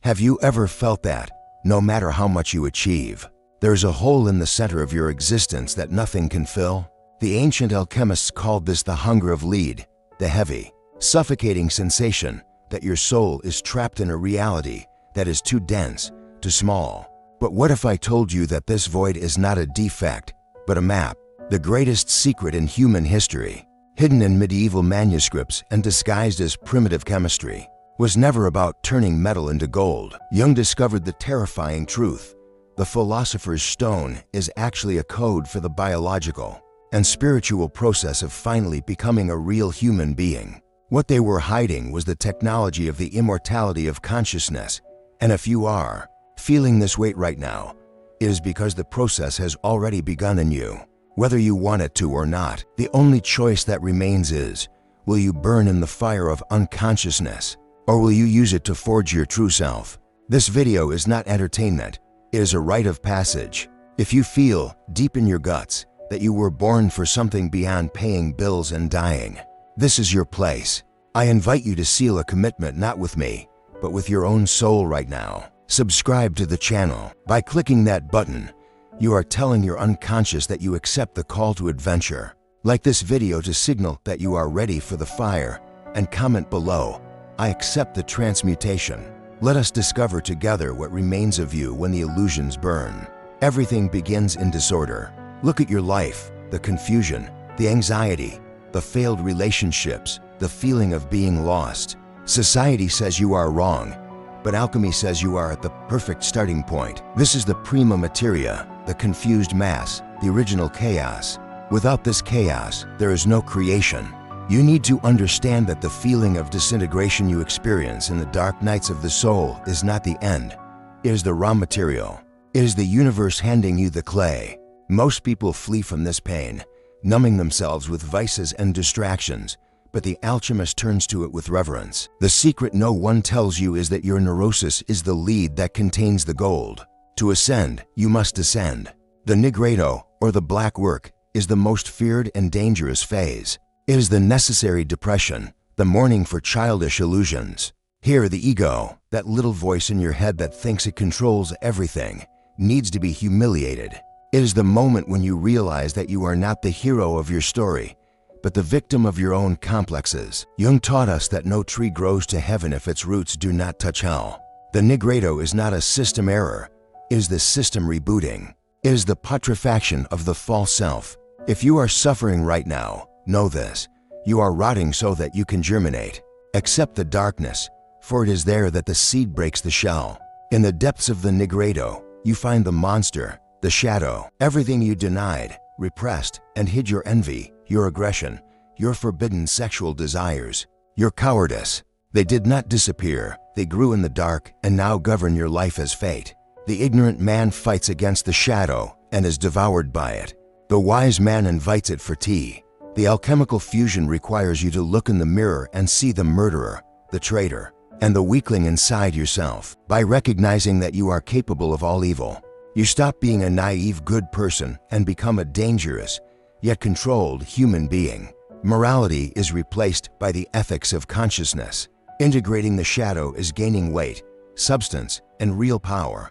Have you ever felt that, no matter how much you achieve, there's a hole in the center of your existence that nothing can fill? The ancient alchemists called this the hunger of lead, the heavy, suffocating sensation that your soul is trapped in a reality that is too dense, too small. But what if I told you that this void is not a defect, but a map, the greatest secret in human history, hidden in medieval manuscripts and disguised as primitive chemistry, was never about turning metal into gold. Jung discovered the terrifying truth. The philosopher's stone is actually a code for the biological and spiritual process of finally becoming a real human being. What they were hiding was the technology of the immortality of consciousness. And if you are feeling this weight right now, it is because the process has already begun in you. Whether you want it to or not, the only choice that remains is, will you burn in the fire of unconsciousness, or will you use it to forge your true self? This video is not entertainment, it is a rite of passage. If you feel, deep in your guts, that you were born for something beyond paying bills and dying, this is your place. I invite you to seal a commitment not with me, but with your own soul right now. Subscribe to the channel. By clicking that button, you are telling your unconscious that you accept the call to adventure. Like this video to signal that you are ready for the fire, and comment below, I accept the transmutation. Let us discover together what remains of you when the illusions burn. Everything begins in disorder. Look at your life, the confusion, the anxiety, the failed relationships, the feeling of being lost. Society says you are wrong, but alchemy says you are at the perfect starting point. This is the prima materia, the confused mass, the original chaos. Without this chaos, there is no creation. You need to understand that the feeling of disintegration you experience in the dark nights of the soul is not the end. It is the raw material. It is the universe handing you the clay. Most people flee from this pain, numbing themselves with vices and distractions, but the alchemist turns to it with reverence. The secret no one tells you is that your neurosis is the lead that contains the gold. To ascend, you must descend. The nigredo, or the black work, is the most feared and dangerous phase. It is the necessary depression, the mourning for childish illusions. Here, the ego, that little voice in your head that thinks it controls everything, needs to be humiliated. It is the moment when you realize that you are not the hero of your story, but the victim of your own complexes. Jung taught us that no tree grows to heaven if its roots do not touch hell. The nigredo is not a system error, it is the system rebooting. It is the putrefaction of the false self. If you are suffering right now, know this: you are rotting so that you can germinate. Accept the darkness, for it is there that the seed breaks the shell. In the depths of the nigredo, you find the monster, the shadow, everything you denied, repressed, and hid: your envy, your aggression, your forbidden sexual desires, your cowardice. They did not disappear, they grew in the dark and now govern your life as fate. The ignorant man fights against the shadow and is devoured by it. The wise man invites it for tea. The alchemical fusion requires you to look in the mirror and see the murderer, the traitor, and the weakling inside yourself. By recognizing that you are capable of all evil, you stop being a naive good person and become a dangerous, yet controlled human being. Morality is replaced by the ethics of consciousness. Integrating the shadow is gaining weight, substance, and real power.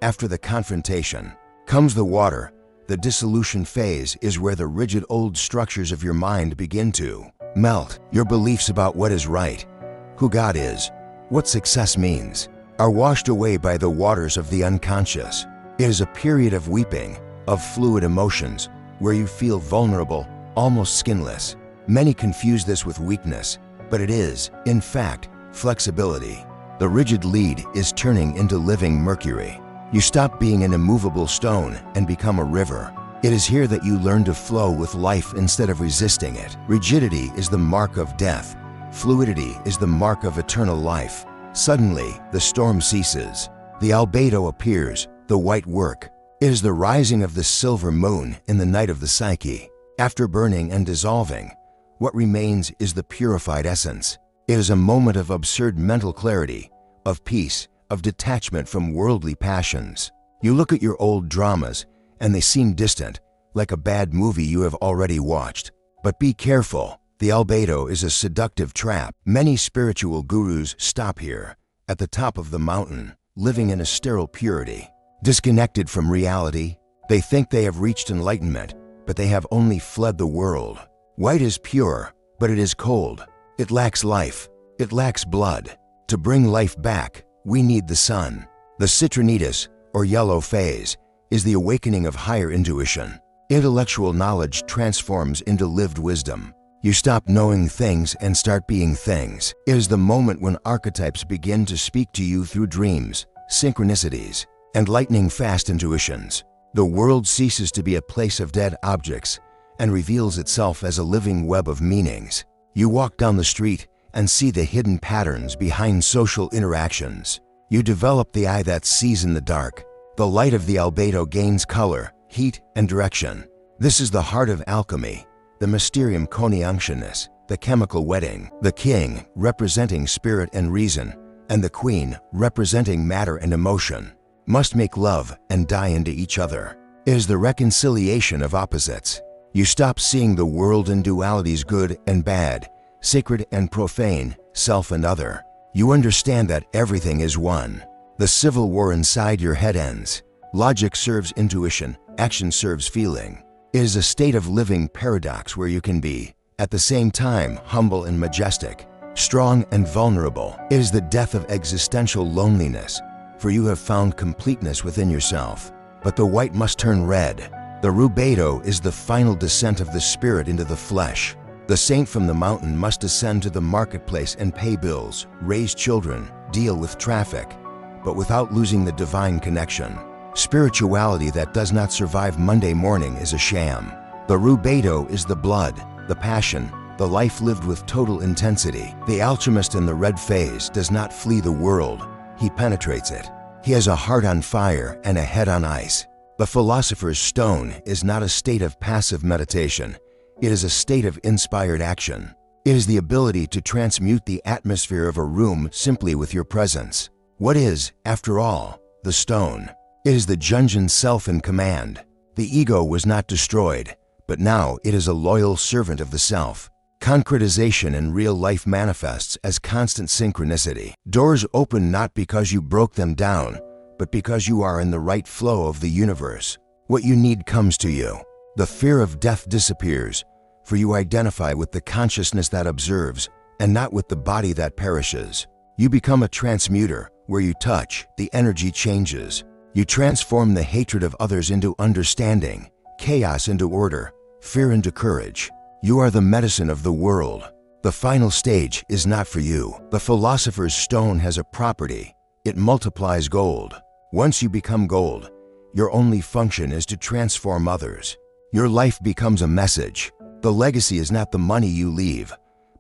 After the confrontation comes the water. The dissolution phase is where the rigid old structures of your mind begin to melt. Your beliefs about what is right, who God is, what success means, are washed away by the waters of the unconscious. It is a period of weeping, of fluid emotions, where you feel vulnerable, almost skinless. Many confuse this with weakness, but it is, in fact, flexibility. The rigid lead is turning into living mercury. You stop being an immovable stone and become a river. It is here that you learn to flow with life instead of resisting it. Rigidity is the mark of death. Fluidity is the mark of eternal life. Suddenly, the storm ceases. The albedo appears, the white work. It is the rising of the silver moon in the night of the psyche. After burning and dissolving, what remains is the purified essence. It is a moment of absurd mental clarity, of peace, of detachment from worldly passions. You look at your old dramas, and they seem distant, like a bad movie you have already watched. But be careful, the albedo is a seductive trap. Many spiritual gurus stop here, at the top of the mountain, living in a sterile purity. Disconnected from reality, they think they have reached enlightenment, but they have only fled the world. White is pure, but it is cold. It lacks life. It lacks blood. To bring life back, we need the sun. The citrinitas, or yellow phase, is the awakening of higher intuition. Intellectual knowledge transforms into lived wisdom. You stop knowing things and start being things. It is the moment when archetypes begin to speak to you through dreams, synchronicities, and lightning-fast intuitions. The world ceases to be a place of dead objects and reveals itself as a living web of meanings. You walk down the street and see the hidden patterns behind social interactions. You develop the eye that sees in the dark. The light of the albedo gains color, heat, and direction. This is the heart of alchemy, the mysterium coniunctionis, the chemical wedding. The king, representing spirit and reason, and the queen, representing matter and emotion, must make love and die into each other. It is the reconciliation of opposites. You stop seeing the world in dualities, good and bad, sacred and profane, self and other. You understand that everything is one. The civil war inside your head ends. Logic serves intuition, action serves feeling. It is a state of living paradox where you can be, at the same time, humble and majestic, strong and vulnerable. It is the death of existential loneliness, for you have found completeness within yourself. But the white must turn red. The rubedo is the final descent of the spirit into the flesh. The saint from the mountain must descend to the marketplace and pay bills, raise children, deal with traffic, but without losing the divine connection. Spirituality that does not survive Monday morning is a sham. The rubedo is the blood, the passion, the life lived with total intensity. The alchemist in the red phase does not flee the world. He penetrates it. He has a heart on fire and a head on ice. The philosopher's stone is not a state of passive meditation. It is a state of inspired action. It is the ability to transmute the atmosphere of a room simply with your presence. What is, after all, the stone? It is the Jungian self in command. The ego was not destroyed, but now it is a loyal servant of the self. Concretization in real life manifests as constant synchronicity. Doors open not because you broke them down, but because you are in the right flow of the universe. What you need comes to you. The fear of death disappears, for you identify with the consciousness that observes and not with the body that perishes. You become a transmuter. Where you touch, the energy changes. You transform the hatred of others into understanding, chaos into order, fear into courage. You are the medicine of the world. The final stage is not for you. The philosopher's stone has a property. It multiplies gold. Once you become gold, your only function is to transform others. Your life becomes a message. The legacy is not the money you leave,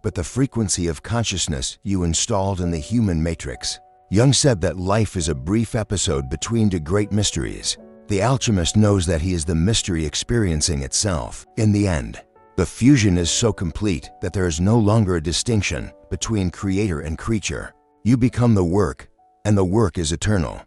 but the frequency of consciousness you installed in the human matrix. Jung said that life is a brief episode between two great mysteries. The alchemist knows that he is the mystery experiencing itself. In the end, the fusion is so complete that there is no longer a distinction between creator and creature. You become the work, and the work is eternal.